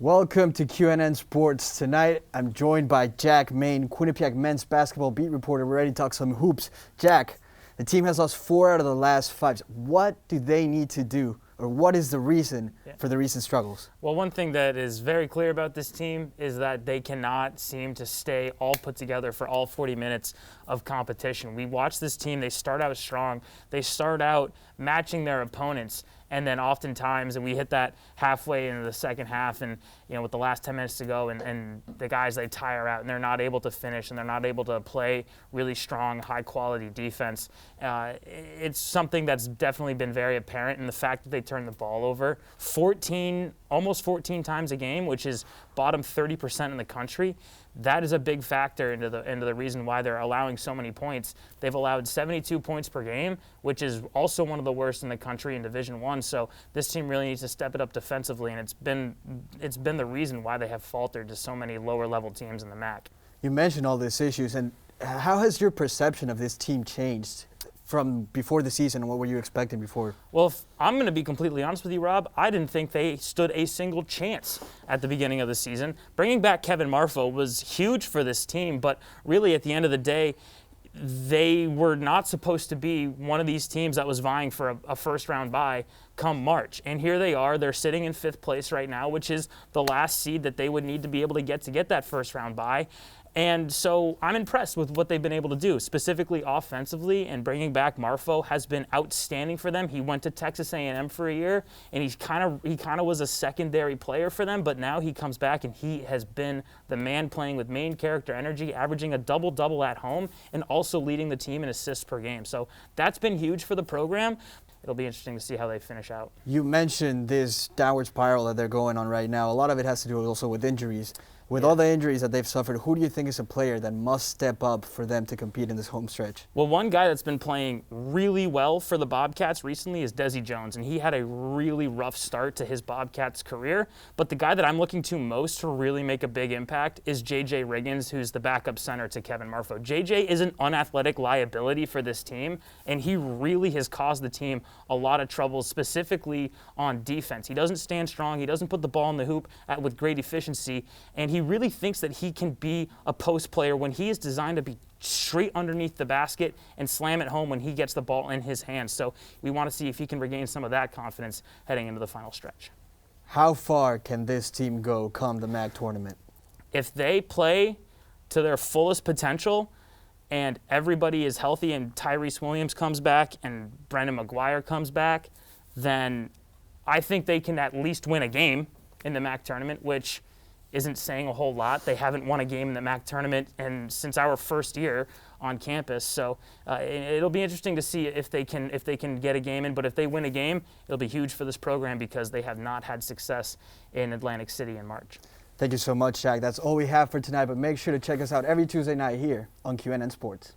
Welcome to QNN Sports. Tonight, I'm joined by Jack Main, Quinnipiac men's basketball beat reporter. We're ready to talk some hoops. Jack, the team has lost 4 out of the last 5. What do they need to do, or what is the reason for the recent struggles? Well, one thing that is very clear about this team is that they cannot seem to stay all put together for all 40 minutes of competition. We watch this team, they start out strong, they start out matching their opponents, and then oftentimes, and we hit that halfway into the second half, and with the last 10 minutes to go, and the guys, they tire out, and they're not able to finish, and they're not able to play really strong, high-quality defense. It's something that's definitely been very apparent in the fact that they turn the ball over almost 14 times a game, which is bottom 30% in the country. That is a big factor into the reason why they're allowing so many points. They've allowed 72 points per game, which is also one of the worst in the country in Division I. So this team really needs to step it up defensively, and it's been the reason why they have faltered to so many lower level teams in the MAC. You mentioned all these issues, and how has your perception of this team changed from before the season, and what were you expecting before? Well, if I'm going to be completely honest with you, Rob, I didn't think they stood a single chance at the beginning of the season. Bringing back Kevin Marfo was huge for this team, but really at the end of the day, they were not supposed to be one of these teams that was vying for a first-round bye come March. And here they are. They're sitting in 5th place right now, which is the last seed that they would need to be able to get that first-round bye. And so I'm impressed with what they've been able to do, specifically offensively, and bringing back Marfo has been outstanding for them. He went to Texas A&M for a year, and he kind of was a secondary player for them, but now he comes back and he has been the man playing with main character energy, averaging a double-double at home, and also leading the team in assists per game. So that's been huge for the program. It'll be interesting to see how they finish out. You mentioned this downward spiral that they're going on right now. A lot of it has to do also with injuries. With all the injuries that they've suffered, who do you think is a player that must step up for them to compete in this home stretch? Well, one guy that's been playing really well for the Bobcats recently is Desi Jones, and he had a really rough start to his Bobcats career. But the guy that I'm looking to most to really make a big impact is J.J. Riggins, who's the backup center to Kevin Marfo. J.J. is an unathletic liability for this team, and he really has caused the team a lot of trouble, specifically on defense. He doesn't stand strong. He doesn't put the ball in the hoop with great efficiency, and he really thinks that he can be a post player when he is designed to be straight underneath the basket and slam it home when he gets the ball in his hands. So we want to see if he can regain some of that confidence heading into the final stretch. How far can this team go come the MAC tournament? If they play to their fullest potential and everybody is healthy and Tyrese Williams comes back and Brendan McGuire comes back, then I think they can at least win a game in the MAC tournament, which isn't saying a whole lot. They haven't won a game in the MAC tournament since our first year on campus. So it'll be interesting to see if they can get a game in. But if they win a game, it'll be huge for this program because they have not had success in Atlantic City in March. Thank you so much, Jack. That's all we have for tonight. But make sure to check us out every Tuesday night here on QNN Sports.